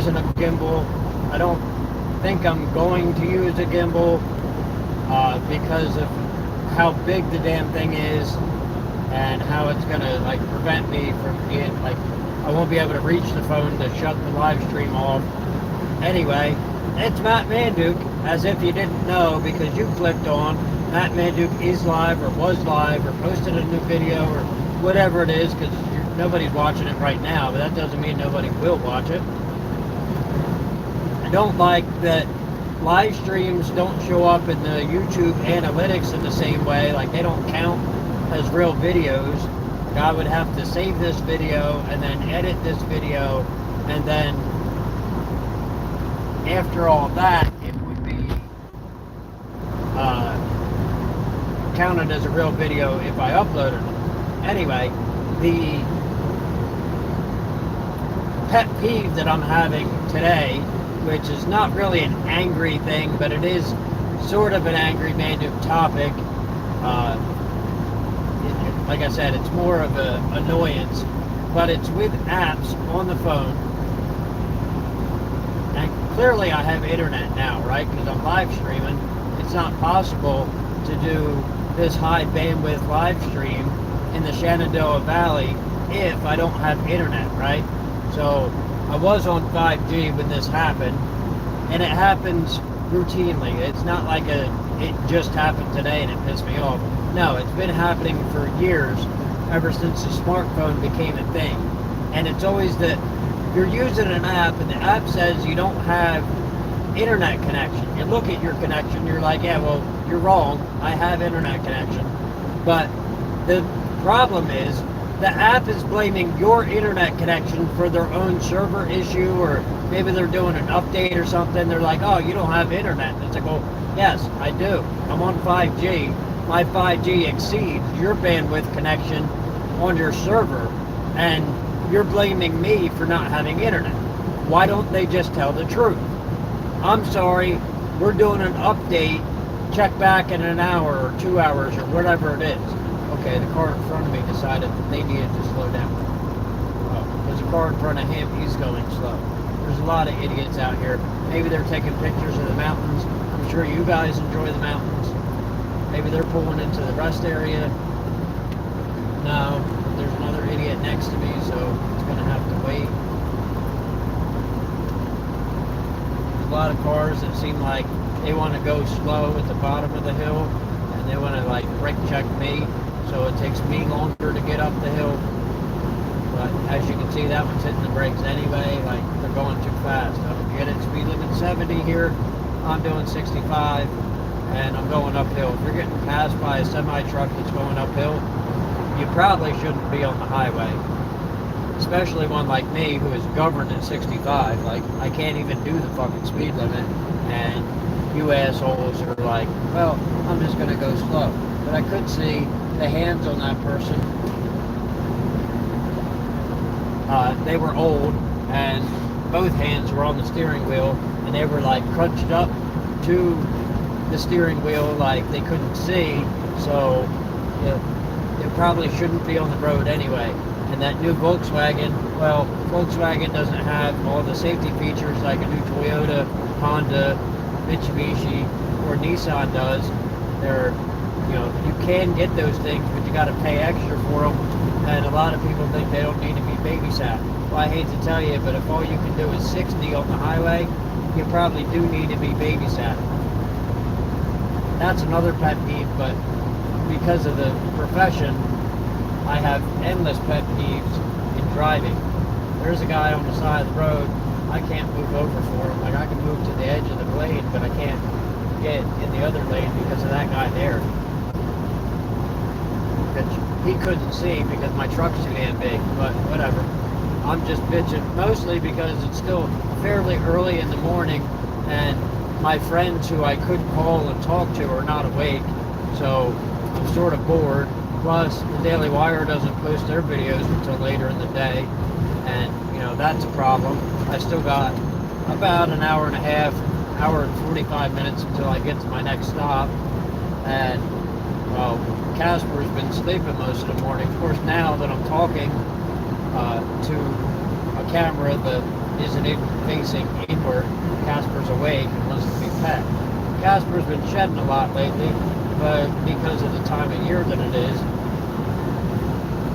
using a gimbal. I don't think I'm going to use a gimbal because of how big the damn thing is and how it's gonna like prevent me from being like, I won't be able to reach the phone to shut the live stream off. Anyway, it's Matt Manduke, as if you didn't know because you clicked on Matt Manduke is live or was live or posted a new video or whatever it is, because nobody's watching it right now, but that doesn't mean nobody will watch it. I don't like that live streams don't show up in the YouTube analytics in the same way, like they don't count as real videos. Like I would have to save this video and then edit this video, and then after all that it would be counted as a real video if I uploaded it. Anyway, the pet peeve that I'm having today, which is not really an angry thing, but it is sort of an angry Manduke topic. Like I said, it's more of an annoyance, but it's with apps on the phone. And clearly I have internet now, right? Because I'm live streaming. It's not possible to do this high bandwidth live stream in the Shenandoah Valley if I don't have internet, right? So I was on 5G when this happened, and it happens routinely. It's not like it just happened today and it pissed me off. No, it's been happening for years, ever since the smartphone became a thing. And it's always that you're using an app and the app says you don't have internet connection. You look at your connection, you're like, yeah, well, you're wrong. I have internet connection. But the problem is the app is blaming your internet connection for their own server issue, or maybe they're doing an update or something. They're like, oh, you don't have internet. And it's like, well, yes, I do. I'm on 5G. My 5G exceeds your bandwidth connection on your server, and you're blaming me for not having internet. Why don't they just tell the truth? I'm sorry, we're doing an update. Check back in an hour or 2 hours or whatever it is. Okay, the car in front of me decided that they needed to slow down. Oh, there's a car in front of him, he's going slow. There's a lot of idiots out here. Maybe they're taking pictures of the mountains. I'm sure you guys enjoy the mountains. Maybe they're pulling into the rest area. No, there's another idiot next to me, so it's going to have to wait. There's a lot of cars that seem like they want to go slow at the bottom of the hill, and they want to like brake check me, so it takes me longer to get up the hill. But as you can see, that one's hitting the brakes anyway, like they're going too fast. I don't get it. Speed limit 70 here. I'm doing 65, and I'm going uphill. If you're getting passed by a semi-truck that's going uphill, you probably shouldn't be on the highway. Especially one like me who is governed at 65. Like, I can't even do the fucking speed limit, and you assholes are like, well, I'm just going to go slow. But I could see the hands on that person. They were old, and both hands were on the steering wheel, and they were like crunched up to the steering wheel like they couldn't see, so it probably shouldn't be on the road anyway. And that new Volkswagen, well, Volkswagen doesn't have all the safety features like a new Toyota, Honda, Mitsubishi, or Nissan does. They're, you can get those things, but you got to pay extra for them. And a lot of people think they don't need to be babysat. Well, I hate to tell you, but if all you can do is 60 on the highway, you probably do need to be babysat. That's another pet peeve, but because of the profession, I have endless pet peeves in driving. There's a guy on the side of the road, I can't move over for him. Like, I can move to the edge of the lane, but I can't get in the other lane because of that guy there. Which he couldn't see because my truck's too damn big, but whatever. I'm just bitching mostly because it's still fairly early in the morning, and my friends who I could call and talk to are not awake, so I'm sort of bored. Plus, the Daily Wire doesn't post their videos until later in the day, and that's a problem. I still got about an hour and a half, hour and 45 minutes until I get to my next stop. And well, Casper's been sleeping most of the morning. Of course, now that I'm talking to a camera, the isn't facing inward. Casper's awake and wants to be pet. Casper's been shedding a lot lately, but because of the time of year that it is,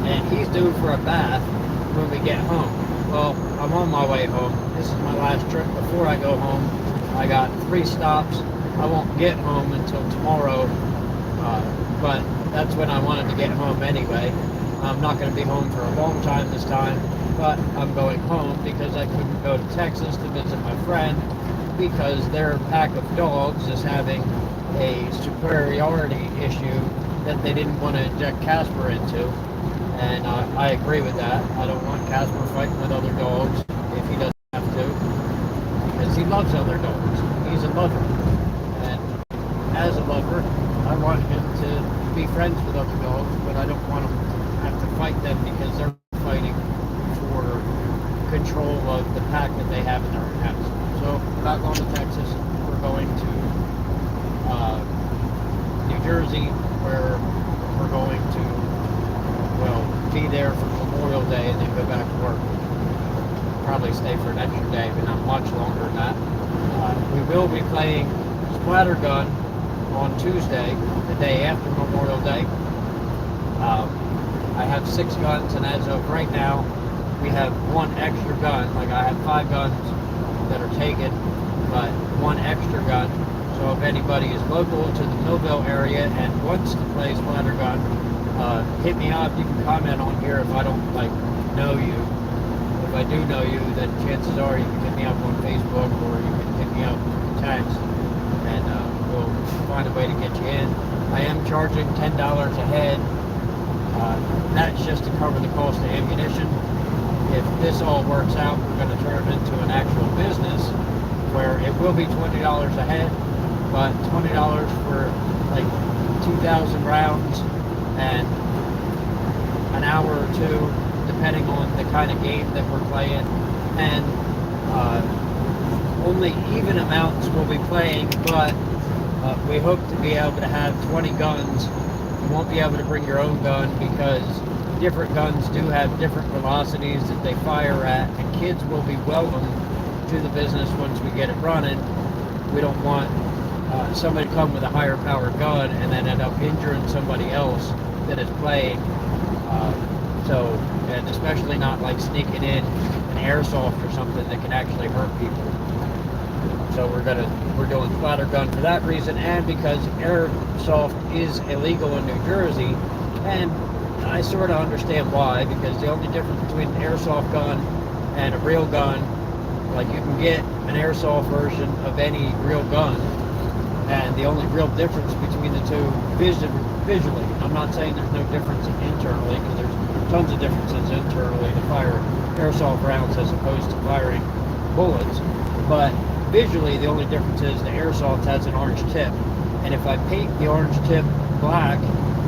and he's due for a bath when we get home. Well, I'm on my way home. This is my last trip before I go home. I got 3 stops. I won't get home until tomorrow, but that's when I wanted to get home anyway. I'm not going to be home for a long time this time, but I'm going home because I couldn't go to Texas to visit my friend because their pack of dogs is having a superiority issue that they didn't want to inject Casper into. And I agree with that. I don't want Casper fighting with other dogs if he doesn't have to, because he loves other dogs. He's a lover. And as a lover, I want him to be friends with other dogs, but I don't want him to have to fight them because they're fighting for control of the pack that they have in their house. So we're not going to Texas. We're going to New Jersey, where we're going to, well, be there for Memorial Day and then go back to work. Probably stay for an extra day, but not much longer than that. We will be playing Splattergun on Tuesday, the day after Memorial Day. I have 6 guns, and as of right now, we have 1 extra gun. Like, I have 5 guns that are taken, but 1 extra gun. So if anybody is local to the Millville area and wants to play Splattergun, hit me up. You can comment on here if I don't know you. If I do know you, then chances are you can hit me up on Facebook, or you can hit me up in text, and we'll find a way to get you in. I am charging $10 a head. That's just to cover the cost of ammunition. If this all works out, we're going to turn it into an actual business where it will be $20 a head, but $20 for like 2,000 rounds and an hour or 2, depending on the kind of game that we're playing. And only even amounts we'll be playing, but we hope to be able to have 20 guns. You won't be able to bring your own gun because different guns do have different velocities that they fire at, and kids will be welcome to the business once we get it running. We don't want somebody to come with a higher powered gun and then end up injuring somebody else that is playing. And especially not like sneaking in an airsoft or something that can actually hurt people. So we're doing Splattergun for that reason, and because airsoft is illegal in New Jersey, and I sort of understand why, because the only difference between an airsoft gun and a real gun, like, you can get an airsoft version of any real gun, and the only real difference between the two visually, I'm not saying there's no difference internally, because there's tons of differences internally to fire airsoft rounds as opposed to firing bullets, but visually the only difference is the airsoft has an orange tip, and if I paint the orange tip black,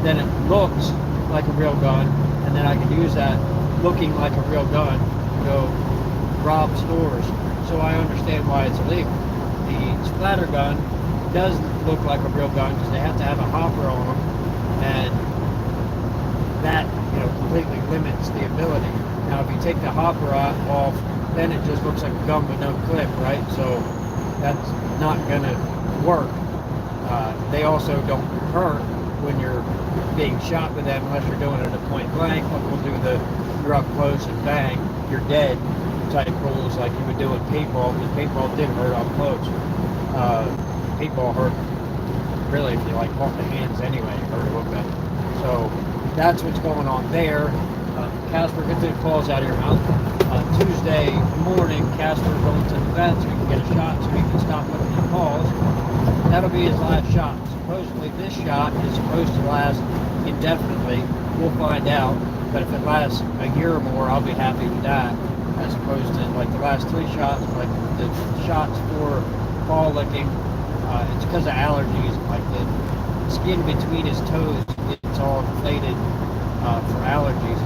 then it looks like a real gun, and then I can use that looking like a real gun to go rob stores. So I understand why it's illegal. The splatter gun does look like a real gun because they have to have a hopper on them, and that, completely limits the ability. Now if you take the hopper off, then it just looks like a gun with no clip, right? So that's not gonna work. They also don't hurt when you're being shot with them unless you're doing it at point blank. But we'll do the you're up close and bang, you're dead type rules like you would do in paintball, because paintball did hurt up close. Paintball hurt really if you caught the hands anyway, it hurt a little bit. So that's what's going on there. Casper, get the claws out of your mouth. Tuesday morning, Casper's going to the vet so we can get a shot so he can stop looking at paws. That'll be his last shot. Supposedly this shot is supposed to last indefinitely. We'll find out. But if it lasts a year or more, I'll be happy with that. As opposed to the last 3 shots, like the shots for paw licking, it's because of allergies. Like the skin between his toes gets all inflated for allergies.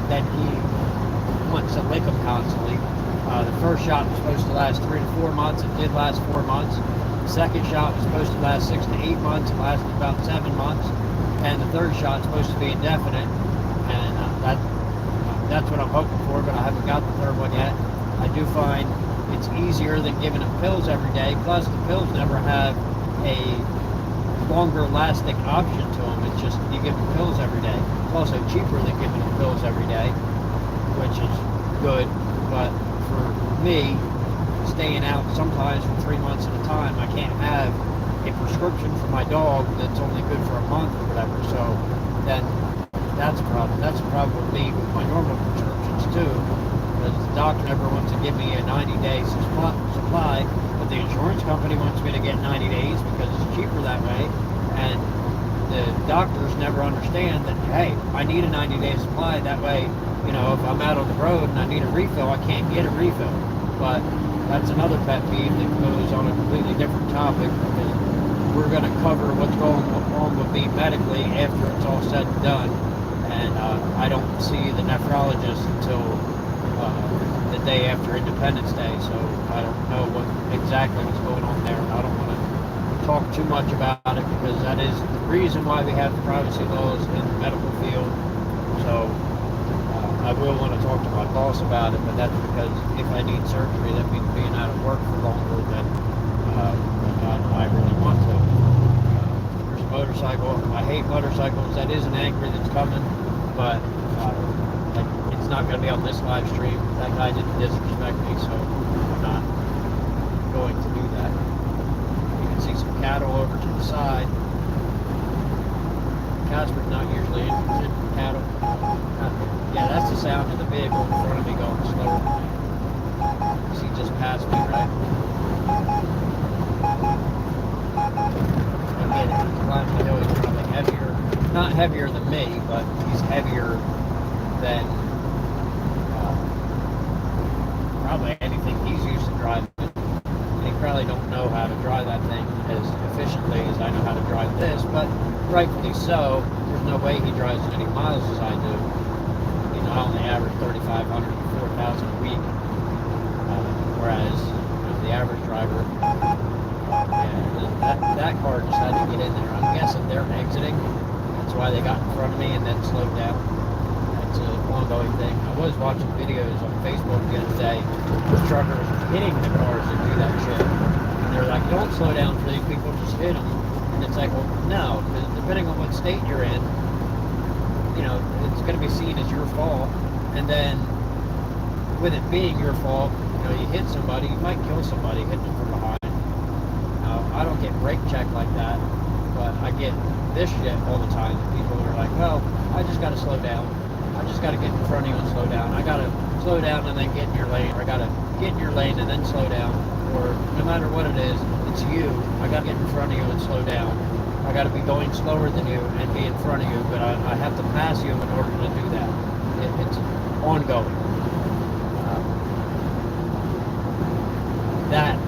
Then he wants to lick them constantly. The first shot was supposed to last 3 to 4 months. It did last 4 months. The second shot was supposed to last 6 to 8 months. It lasted about 7 months. And the third shot is supposed to be indefinite. And that that's what I'm hoping for, but I haven't got the third one yet. I do find it's easier than giving them pills every day. Plus, the pills never have a longer lasting option to them. It's just you give them pills every day. It's also cheaper than giving them pills every day, which is good. But for me, staying out sometimes for 3 months at a time, I can't have a prescription for my dog that's only good for a month or whatever. So then that's a problem. That's a problem with me with my normal prescriptions too. Because the doctor never wants to give me a 90-day supply, but the insurance company wants me to get 90 days because it's cheaper that way. And the doctors never understand that, hey, I need a 90-day supply. That way, you know, if I'm out on the road and I need a refill, I can't get a refill. But that's another pet peeve that goes on a completely different topic, because we're going to cover what's going on with me medically after it's all said and done. And I don't see the nephrologist until the day after Independence Day, so I don't know what exactly what's going on there. I don't want to talk too much about it, because that is the reason why we have privacy laws in the medical field. So I will want to talk to my boss about it, but that's because if I need surgery, that means being out of work for longer than I really want to. There's a motorcycle. I hate motorcycles. That is an angry that's coming, but it's not going to be on this live stream. That guy didn't disrespect me, so I'm not going to do that. You can see some cattle over to the side. Casper's not usually interested in cattle. Yeah, that's the sound of the vehicle in front of me going slower than me. He just passed me, right? Again, if he's climbing the hill, he's probably heavier. Not heavier than me, but he's heavier than probably anything he's used to driving. And he probably don't know how to drive that thing as efficiently as I know how to drive this, but rightfully so. There's no way he drives as many miles as I do. You know, I only average 3,500 to 4,000 a week, whereas the average driver, that car just had to get in there. I'm guessing they're exiting. That's why they got in front of me and then slowed down. It's an ongoing thing. I was watching videos on Facebook the other day with truckers hitting the cars that do that shit. And they're like, don't slow down for these people, just hit them. And it's like, well, no, because depending on what state you're in, you know, it's going to be seen as your fault. And then with it being your fault, you know, you hit somebody, you might kill somebody hitting them from behind. Now, I don't get brake checked like that, but I get this shit all the time. People are like, well, I just got to slow down. I just got to get in front of you and slow down. I got to slow down and then get in your lane, or I got to get in your lane and then slow down. Or no matter what it is, it's you. I got to get in front of you and slow down. I got to be going slower than you and be in front of you, but I have to pass you in order to do that. It's ongoing. That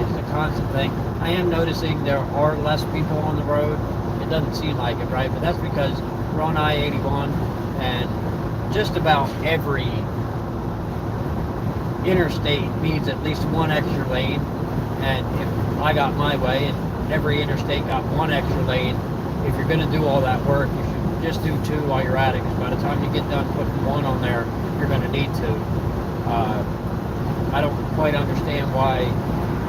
is a constant thing. I am noticing there are less people on the road. It doesn't seem like it, right? But that's because we're on I-81, and just about every interstate needs at least one extra lane. And if I got my way and every interstate got one extra lane, if you're going to do all that work, you should just do two while you're at it, because by the time you get done putting one on there, you're going to need two. I don't quite understand why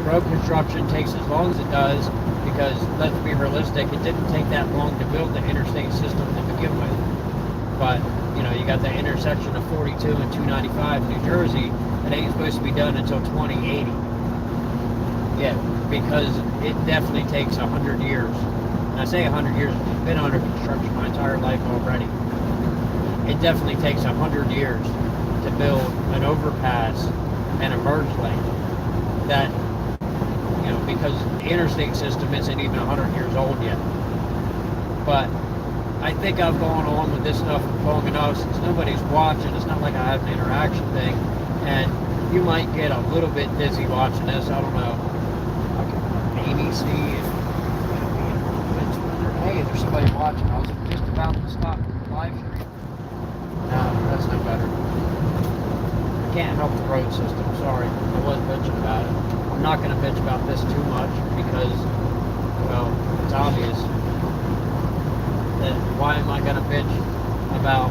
road construction takes as long as it does, because let's be realistic, it didn't take that long to build the interstate system to begin with. But, you know, you got the intersection of 42 and 295 in New Jersey that ain't supposed to be done until 2080. Yeah, because it definitely takes 100 years. And I say 100 years, it's been under construction my entire life already. It definitely takes 100 years to build an overpass and a merge lane. That, you know, because the interstate system isn't even 100 years old yet. But I think I've gone on with this stuff long enough since nobody's watching. It's not like I have an interaction thing. And you might get a little bit dizzy watching this. I don't know. I can maybe see if, hey, there's somebody watching. I was just about to stop the live stream. No, that's no better. I can't help the road system. Sorry. I was bitching about it. I'm not going to bitch about this too much because, well, it's obvious. Why am I going to bitch about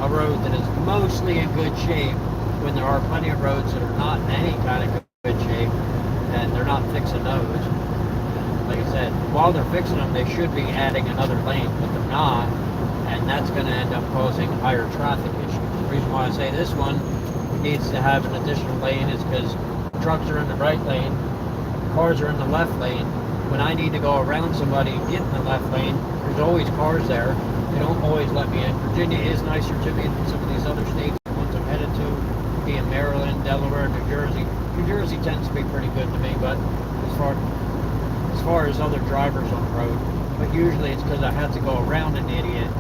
a road that is mostly in good shape, when there are plenty of roads that are not in any kind of good shape, and they're not fixing those. Like I said, while they're fixing them, they should be adding another lane, but they're not, and that's going to end up causing higher traffic issues. The reason why I say this one needs to have an additional lane is because trucks are in the right lane, cars are in the left lane. When I need to go around somebody and get in the left lane, there's always cars there. They don't always let me in. Virginia is nicer to me than some of these other states, the ones I'm headed to, being Maryland, Delaware, New Jersey. New Jersey tends to be pretty good to me, but as far as other drivers on the road, but usually it's because I have to go around an idiot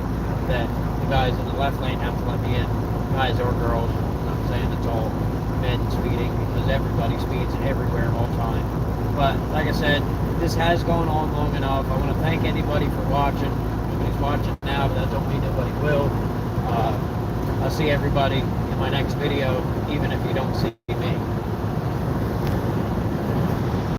that the guys in the left lane have to let me in, guys or girls. I'm not saying it's all men speeding, because everybody speeds everywhere all the time. But like I said, this has gone on long enough. I want to thank anybody for watching. Nobody's watching now, but that don't mean nobody will. I'll see everybody in my next video, even if you don't see